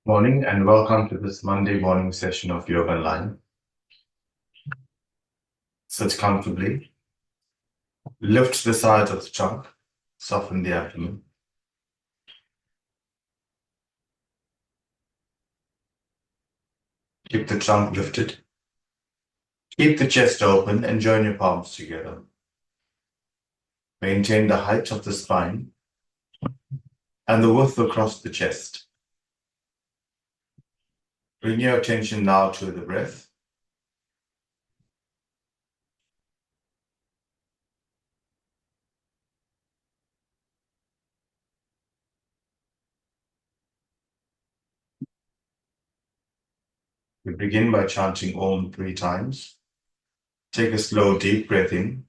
Morning and welcome to this Monday morning session of Yog Online. Sit comfortably. Lift the sides of the trunk. Soften the abdomen. Keep the trunk lifted. Keep the chest open and join your palms together. Maintain the height of the spine and the width across the chest. Bring your attention now to the breath. We begin by chanting Om 3 times. Take a slow, deep breath in.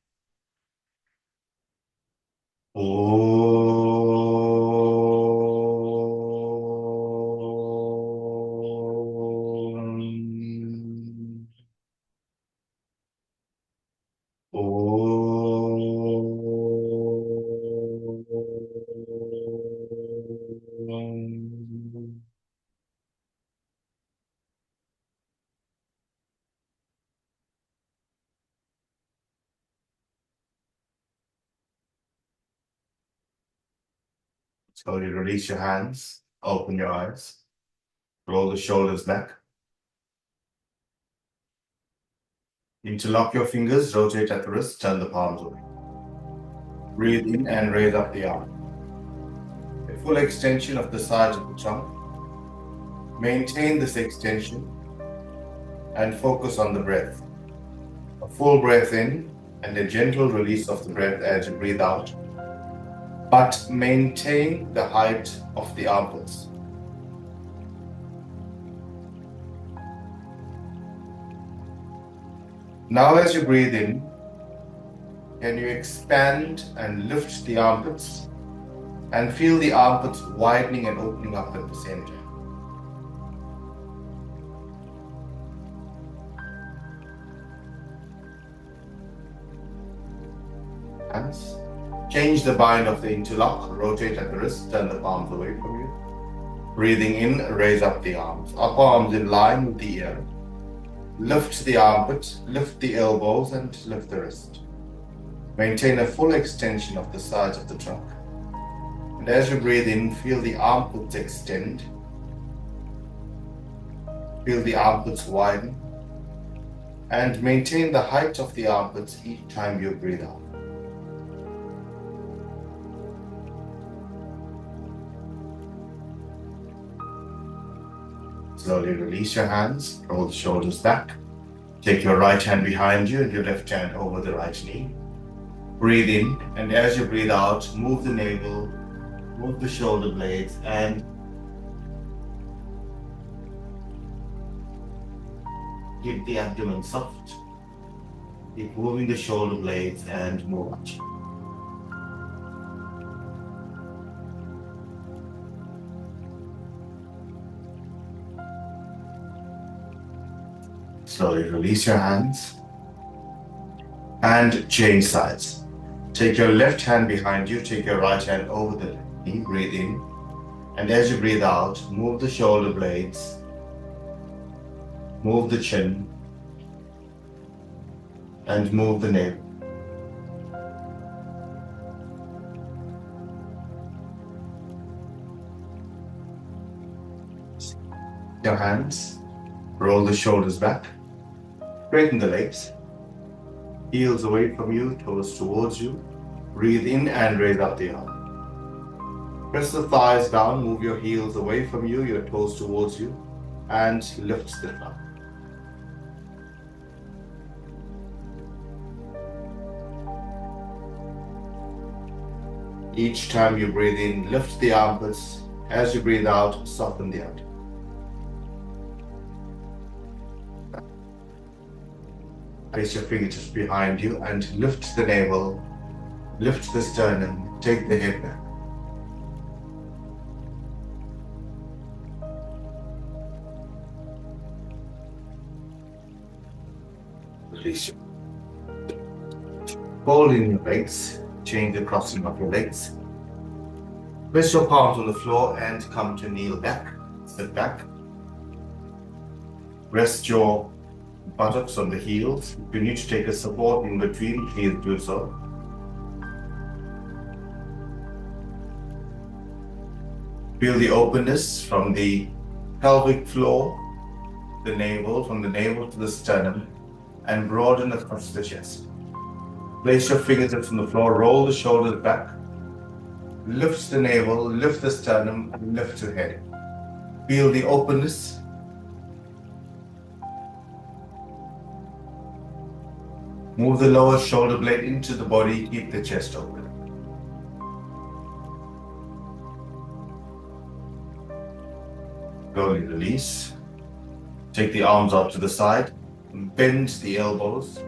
Slowly release your hands, open your eyes, roll the shoulders back. Interlock your fingers, rotate at the wrist, turn the palms away. Breathe in and raise up the arm. A full extension of the sides of the trunk. Maintain this extension and focus on the breath. A full breath in and a gentle release of the breath as you breathe out. But maintain the height of the armpits. Now as you breathe in, can you expand and lift the armpits and feel the armpits widening and opening up at the same time. Hands. Change the bind of the interlock, rotate at the wrist, turn the palms away from you. Breathing in, raise up the arms. Upper arms in line with the ear. Lift the armpit, lift the elbows and lift the wrist. Maintain a full extension of the sides of the trunk. And as you breathe in, feel the armpits extend. Feel the armpits widen. And maintain the height of the armpits each time you breathe out. Slowly release your hands, roll the shoulders back. Take your right hand behind you and your left hand over the right knee. Breathe in, and as you breathe out, move the navel, move the shoulder blades, and keep the abdomen soft. Keep moving the shoulder blades and move out. Slowly release your hands and change sides. Take your left hand behind you, take your right hand over the knee, breathe in. And as you breathe out, move the shoulder blades, move the chin, and move the navel. Your hands, roll the shoulders back. Straighten the legs, heels away from you, toes towards you. Breathe in and raise up the arm. Press the thighs down, move your heels away from you, your toes towards you, and lift the thigh. Each time you breathe in, lift the armpits. As you breathe out, soften the abdomen. Place your fingertips behind you and lift the navel, lift the sternum, take the head back. Release. Fold in your legs, change the crossing of your legs. Place your palms on the floor and come to kneel back. Sit back. Rest your buttocks on the heels. If you need to take a support in between, please do so. Feel the openness from the pelvic floor, the navel, from the navel to the sternum, and broaden across the chest. Place your fingertips on the floor, roll the shoulders back, lift the navel, lift the sternum, and lift your head. Feel the openness. Move the lower shoulder blade into the body, keep the chest open. Slowly release. Take the arms out to the side, bend the elbows.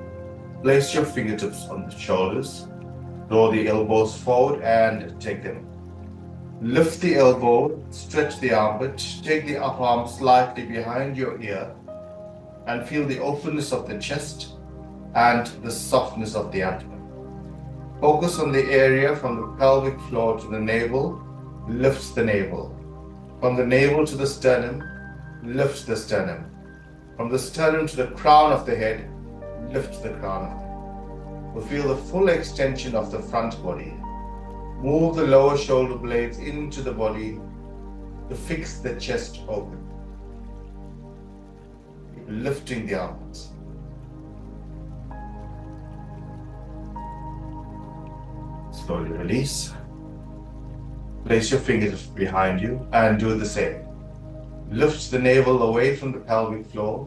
Place your fingertips on the shoulders. Draw the elbows forward and take them. Lift the elbow, stretch the armpit, take the upper arm slightly behind your ear and feel the openness of the chest and the softness of the abdomen. Focus on the area from the pelvic floor to the navel, lift the navel. From the navel to the sternum, lift the sternum. From the sternum to the crown of the head, lift the crown of the head. We'll feel the full extension of the front body. Move the lower shoulder blades into the body to fix the chest open. Keep lifting the arms. Slowly release. Place your fingertips behind you and do the same. Lift the navel away from the pelvic floor.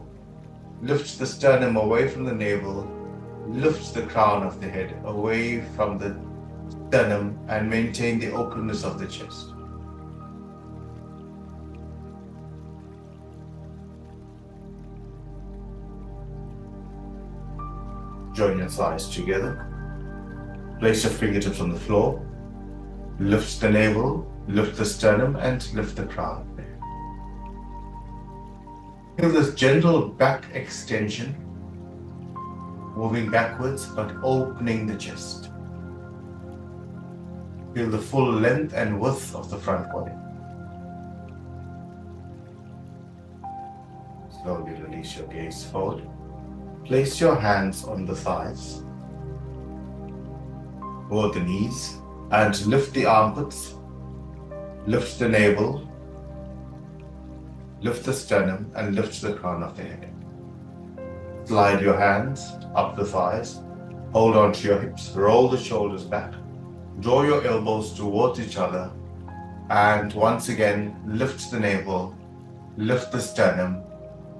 Lift the sternum away from the navel. Lift the crown of the head away from the sternum and maintain the openness of the chest. Join your thighs together. Place your fingertips on the floor. Lift the navel, lift the sternum, and lift the crown. Feel this gentle back extension, moving backwards but opening the chest. Feel the full length and width of the front body. Slowly release your gaze forward. Place your hands on the thighs, or the knees, and lift the armpits, lift the navel, lift the sternum, and lift the crown of the head. Slide your hands up the thighs, hold on to your hips, roll the shoulders back, draw your elbows towards each other, and once again, lift the navel, lift the sternum,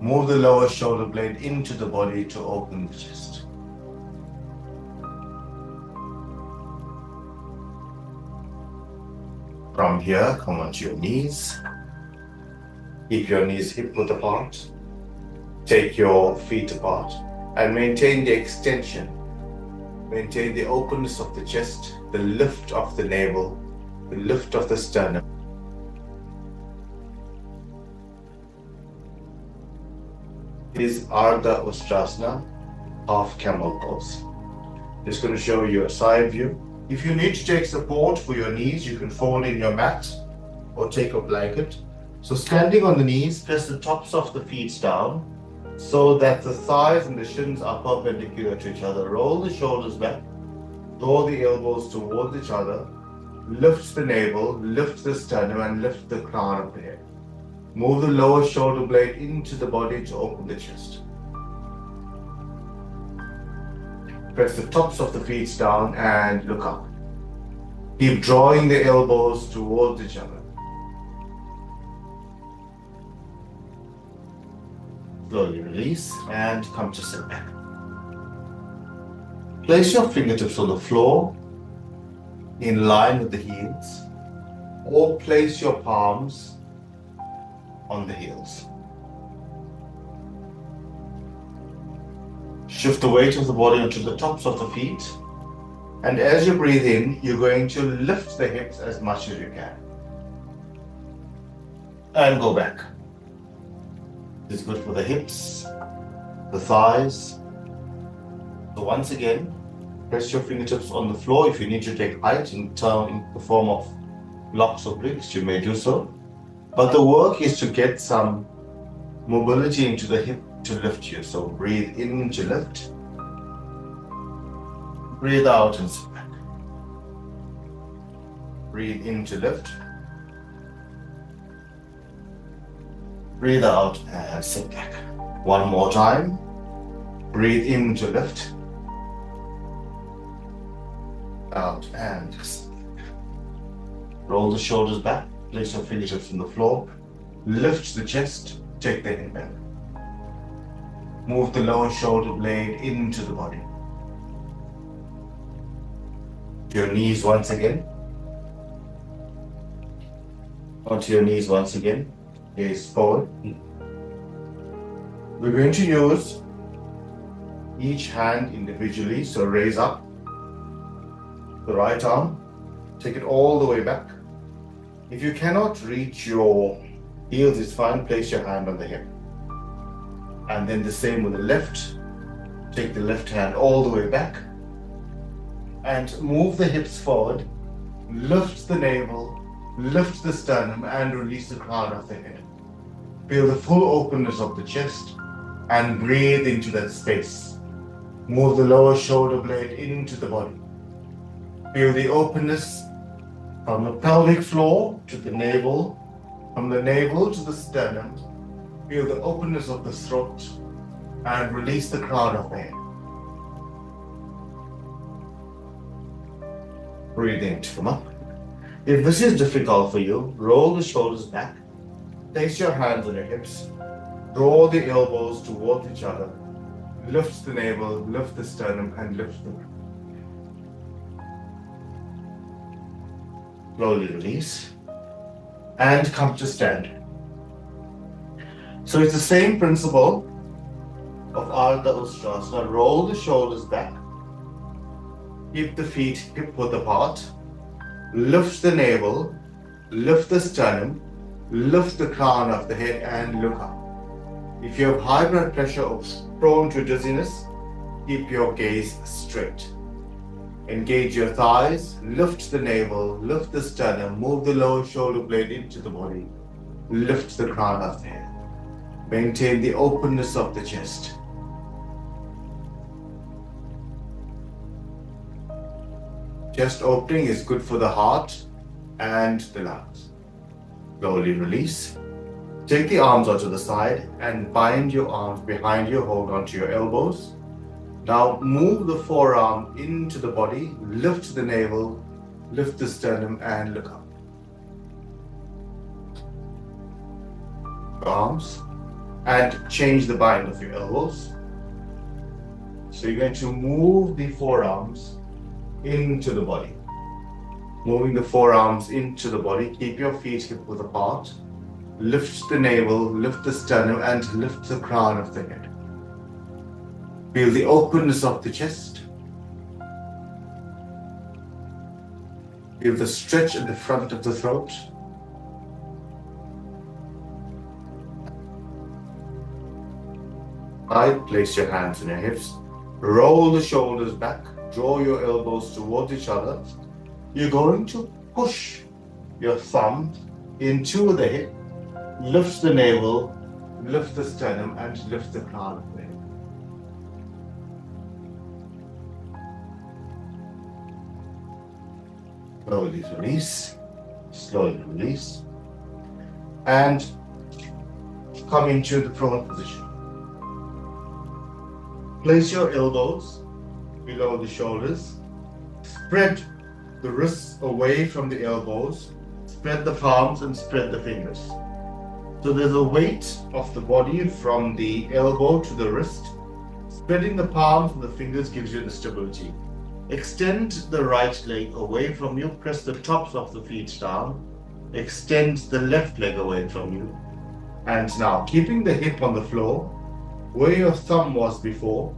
move the lower shoulder blade into the body to open the chest. From here, come onto your knees. Keep your knees hip-width apart. Take your feet apart and maintain the extension. Maintain the openness of the chest, the lift of the navel, the lift of the sternum. Is Ardha Ustrasana, half camel pose. Just going to show you a side view. If you need to take support for your knees, you can fold in your mat or take a blanket. So standing on the knees, press the tops of the feet down so that the thighs and the shins are perpendicular to each other. Roll the shoulders back, draw the elbows towards each other, lift the navel, lift the sternum, and lift the crown of the head. Move the lower shoulder blade into the body to open the chest. Press the tops of the feet down and look up. Keep drawing the elbows towards each other. Slowly release and come to sit back. Place your fingertips on the floor in line with the heels, or place your palms on the heels. Shift the weight of the body onto the tops of the feet, and as you breathe in, you're going to lift the hips as much as you can. And go back. This is good for the hips, the thighs. So once again, press your fingertips on the floor. If you need to take height in the form of blocks or bricks, you may do so. But the work is to get some mobility into the hip to lift you. So breathe in to lift. Breathe out and sit back. Breathe in to lift. Breathe out and sit back. One more time. Breathe in to lift. Out and sit back. Roll the shoulders back. Place your fingertips on the floor. Lift the chest. Take the head back. Move the lower shoulder blade into the body. Your knees once again. Onto your knees once again. Gaze forward. We're going to use each hand individually. So raise up the right arm. Take it all the way back. If you cannot reach your heels, it's fine. Place your hand on the hip. And then the same with the left. Take the left hand all the way back. And move the hips forward. Lift the navel. Lift the sternum and release the crown of the head. Feel the full openness of the chest and breathe into that space. Move the lower shoulder blade into the body. Feel the openness from the pelvic floor to the navel, from the navel to the sternum. Feel the openness of the throat and release the crown of the head. Breathe in to come up. If this is difficult for you, roll the shoulders back. Place your hands on your hips. Draw the elbows towards each other. Lift the navel, lift the sternum, and lift the back. Slowly release. And come to stand. So it's the same principle of Ardha Ustrasana. Roll the shoulders back. Keep the feet hip width apart. Lift the navel. Lift the sternum. Lift the crown of the head and look up. If you have high blood pressure or prone to dizziness, keep your gaze straight. Engage your thighs. Lift the navel. Lift the sternum. Move the lower shoulder blade into the body. Lift the crown of the head. Maintain the openness of the chest. Chest opening is good for the heart and the lungs. Slowly release. Take the arms onto the side and bind your arms behind you. Hold onto your elbows. Now move the forearm into the body. Lift the navel. Lift the sternum and look up. Arms. And change the bind of your elbows. So you're going to move the forearms into the body. Moving the forearms into the body. Keep your feet hip width apart. Lift the navel, lift the sternum, and lift the crown of the head. Feel the openness of the chest. Feel the stretch at the front of the throat. Place your hands on your hips. Roll the shoulders back. Draw your elbows towards each other. You're going to push your thumb into the hip. Lift the navel, lift the sternum, and lift the crown of the head. Slowly release. Slowly release. And come into the prone position. Place your elbows below the shoulders. Spread the wrists away from the elbows. Spread the palms and spread the fingers. So there's a weight of the body from the elbow to the wrist. Spreading the palms and the fingers gives you the stability. Extend the right leg away from you. Press the tops of the feet down. Extend the left leg away from you. And now, keeping the hip on the floor, where your thumb was before,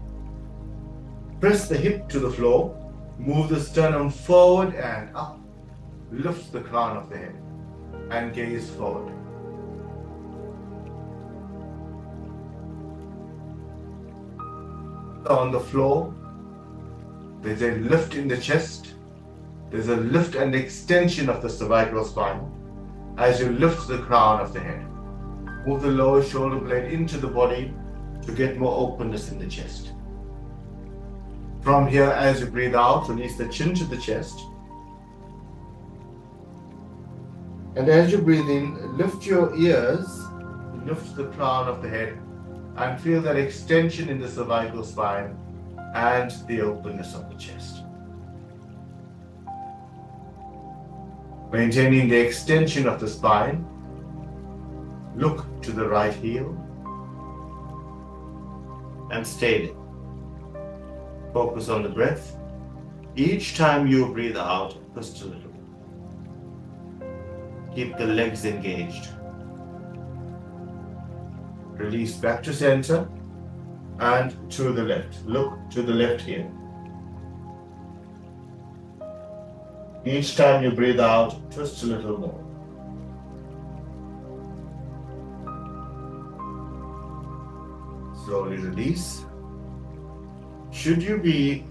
press the hip to the floor, move the sternum forward and up, lift the crown of the head, and gaze forward. On the floor, there's a lift in the chest, there's a lift and extension of the cervical spine. as you lift the crown of the head. Move the lower shoulder blade into the body to get more openness in the chest. From here, as you breathe out, release the chin to the chest. And as you breathe in, lift your ears, lift the crown of the head, and feel that extension in the cervical spine and the openness of the chest. Maintaining the extension of the spine, look to the right heel and stay there. Focus on the breath. Each time you breathe out, twist a little. Keep the legs engaged. Release back to center and to the left. Look to the left here. Each time you breathe out, twist a little more. Slowly release. Should you be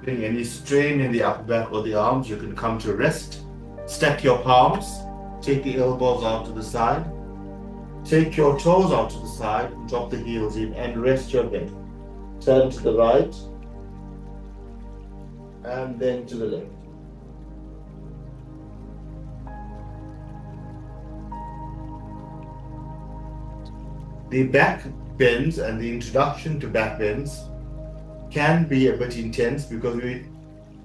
feeling any strain in the upper back or the arms, you can come to rest. Stack your palms, take the elbows out to the side, take your toes out to the side, drop the heels in and rest your head. Turn to the right and then to the left. The back bends and the introduction to back bends can be a bit intense because we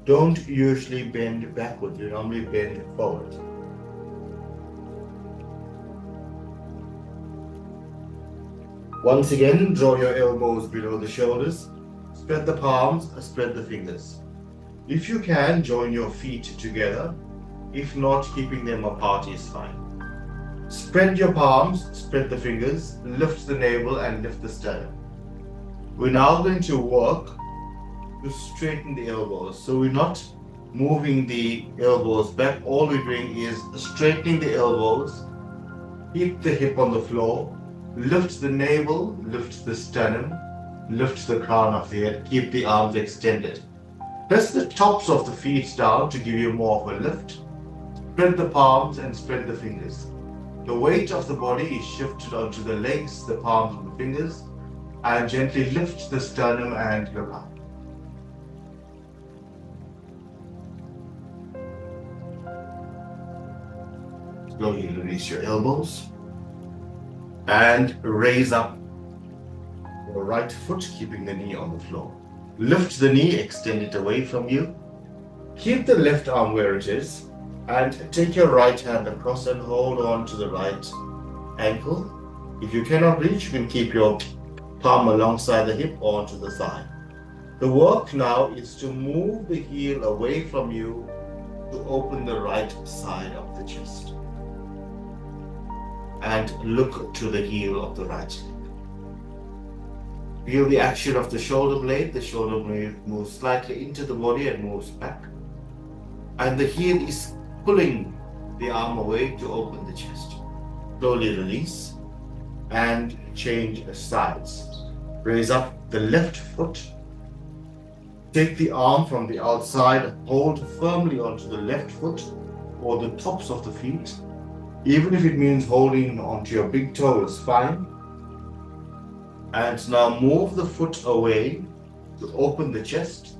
don't usually bend backward, you normally bend forward. Once again, draw your elbows below the shoulders, spread the palms, spread the fingers. If you can, join your feet together. If not, keeping them apart is fine. Spread your palms, spread the fingers, lift the navel and lift the sternum. We're now going to work to straighten the elbows. So we're not moving the elbows back. All we're doing is straightening the elbows, keep the hip on the floor, lift the navel, lift the sternum, lift the crown of the head, keep the arms extended. Press the tops of the feet down to give you more of a lift. Spread the palms and spread the fingers. The weight of the body is shifted onto the legs, the palms and the fingers, and gently lift the sternum and look up. Slowly release your elbows and raise up your right foot, keeping the knee on the floor. Lift the knee, extend it away from you. Keep the left arm where it is and take your right hand across and hold on to the right ankle. If you cannot reach, you can keep your palm alongside the hip or onto the thigh. The work now is to move the heel away from you to open the right side of the chest. And look to the heel of the right leg. Feel the action of the shoulder blade. The shoulder blade moves slightly into the body and moves back. And the heel is pulling the arm away to open the chest. Slowly release and change sides. Raise up the left foot. Take the arm from the outside, hold firmly onto the left foot or the tops of the feet. Even if it means holding onto your big toe is fine. And now move the foot away to open the chest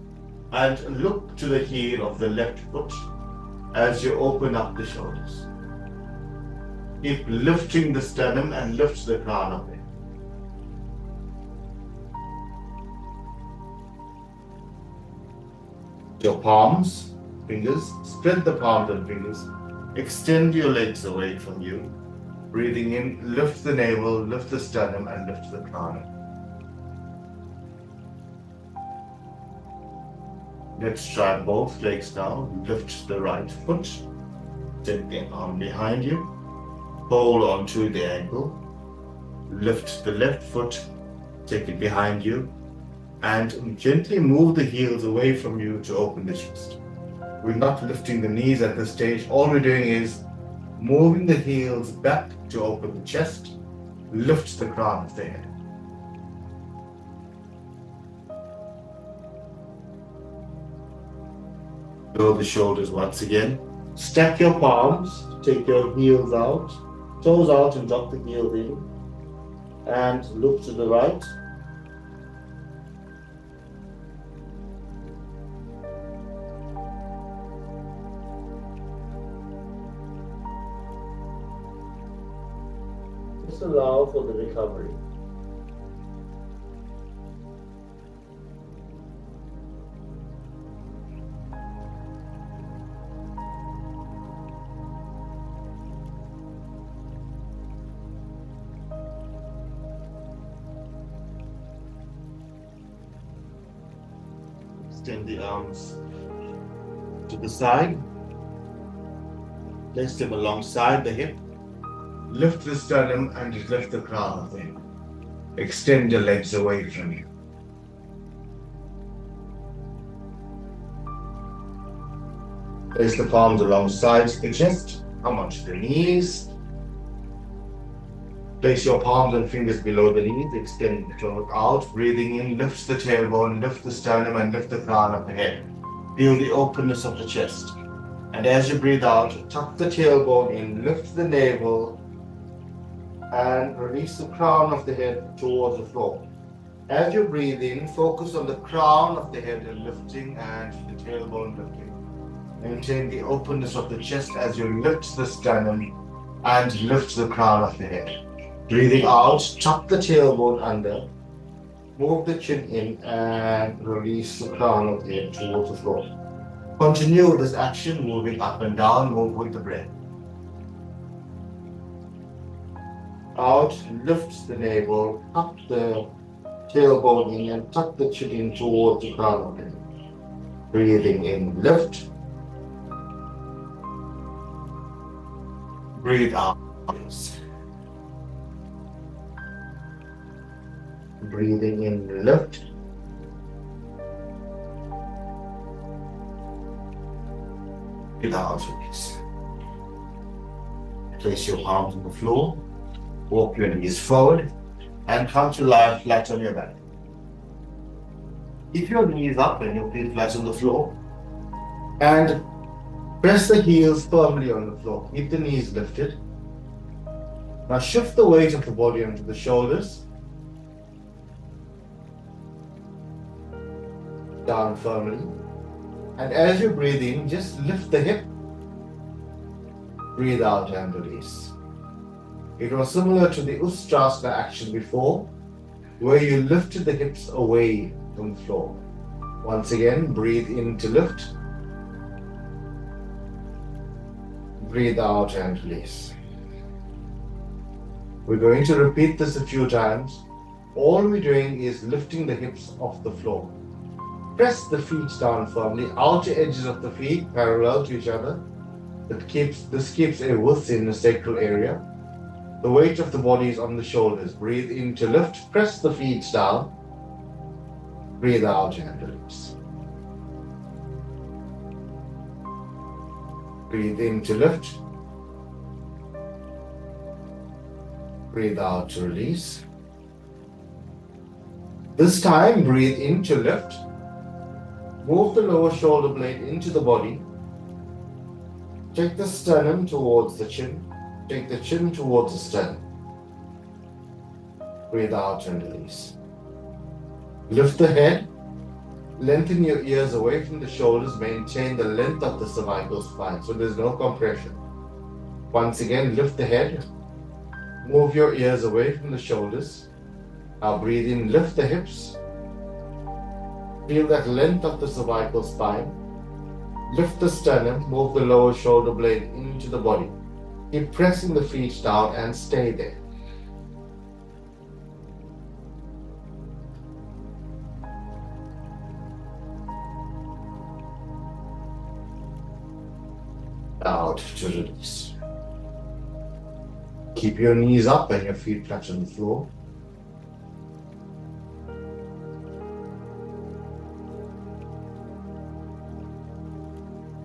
and look to the heel of the left foot as you open up the shoulders. Keep lifting the sternum and lift the crown of it. Your palms, fingers, spread the palms and fingers. Extend your legs away from you. Breathing in, lift the navel, lift the sternum and lift the crown. Let's try both legs now. Lift the right foot. Take the arm behind you. Hold on to the ankle. Lift the left foot. Take it behind you. And gently move the heels away from you to open the chest. We're not lifting the knees at this stage. All we're doing is moving the heels back to open the chest. Lift the crown of the head. Lower the shoulders once again. Stack your palms, Take your heels out, toes out and drop the heels in. And look to the right. Just allow for the recovery. Extend the arms to the side. Place them alongside the hip. Lift the sternum and lift the crown of the head. Extend your legs away from you. Place the palms alongside the chest. Come onto the knees. Place your palms and fingers below the knees. Extend the throat out. Breathing in, lift the tailbone, lift the sternum and lift the crown of the head. Feel the openness of the chest. And as you breathe out, tuck the tailbone in, lift the navel, and release the crown of the head towards the floor. As you breathe in, focus on the crown of the head lifting and the tailbone lifting. Maintain the openness of the chest as you lift the sternum and lift the crown of the head. Breathing out, tuck the tailbone under, move the chin in and release the crown of the head towards the floor. Continue this action, moving up and down, move with the breath. Out, lift the navel, tuck the tailbone in and tuck the chin in towards the crown of the head. Breathing in, lift. Breathe out. Breathing in, lift. Breathe out, release. Place your palms on the floor. Walk your knees forward and come to lie flat on your back. Keep your knees up and your feet flat on the floor. And press the heels firmly on the floor. Keep the knees lifted. Now shift the weight of the body onto the shoulders. Down firmly. And as you breathe in, just lift the hip. Breathe out and release. It was similar to the Ustrasana action before, where you lifted the hips away from the floor. Once again, breathe in to lift. Breathe out and release. We're going to repeat this a few times. All we're doing is lifting the hips off the floor. Press the feet down firmly, outer edges of the feet parallel to each other. This keeps a width in the sacral area. The weight of the body is on the shoulders. Breathe in to lift, press the feet down. Breathe out and release. Breathe in to lift. Breathe out to release. This time, breathe in to lift. Move the lower shoulder blade into the body. Take the sternum towards the chin. Take the chin towards the sternum. Breathe out and release. Lift the head. Lengthen your ears away from the shoulders. Maintain the length of the cervical spine so there's no compression. Once again, lift the head. Move your ears away from the shoulders. Now breathe in, lift the hips. Feel that length of the cervical spine. Lift the sternum, move the lower shoulder blade into the body. Keep pressing the feet down and stay there. Out to release. Keep your knees up and your feet flat on the floor.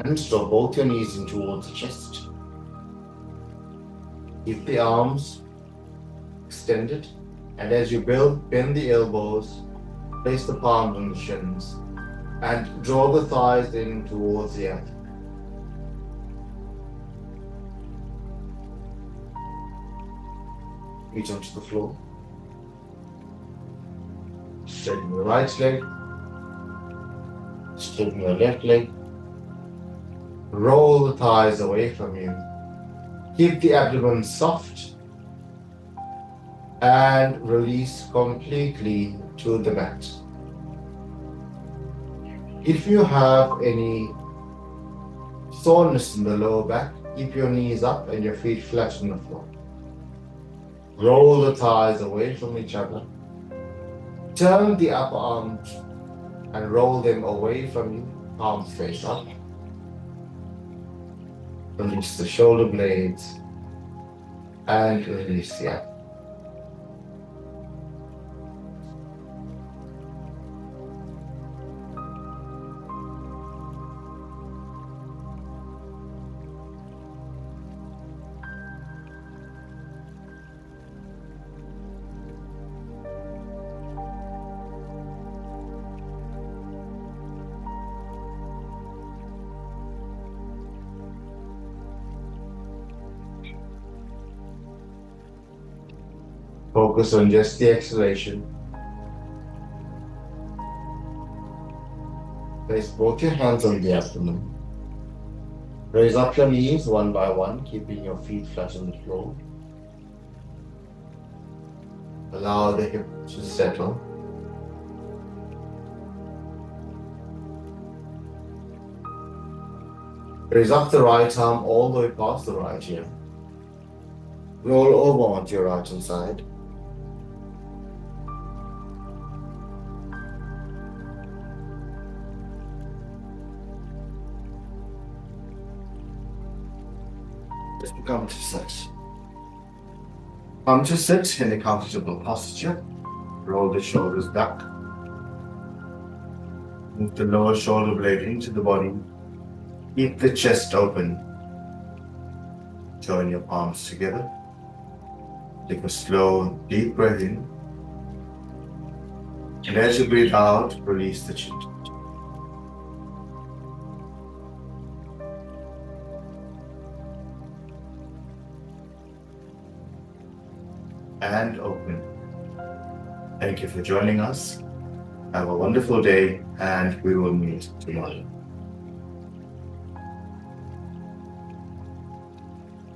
And drop both your knees in towards the chest. Keep the arms extended, and as you bend the elbows, place the palms on the shins, and draw the thighs in towards the earth. feet onto the floor. Straighten your right leg. Straighten your left leg. Roll the thighs away from you. Keep the abdomen soft and release completely to the mat. If you have any soreness in the lower back, keep your knees up and your feet flat on the floor. Roll the thighs away from each other. Turn the upper arms and roll them away from you, palms face up. Release the shoulder blades and release the abdomen. Focus on just the exhalation. Place both your hands on the abdomen. Raise up your knees one by one, keeping your feet flat on the floor. Allow the hip to settle. Raise up the right arm all the way past the right ear. Roll over onto your right hand side. Just come to sit. Come to sit in a comfortable posture. Roll the shoulders back. Move the lower shoulder blade into the body. Keep the chest open. Join your palms together. Take a slow, deep breath in. And as you breathe out, release the chin. And open. Thank you for joining us. Have a wonderful day, and we will meet tomorrow.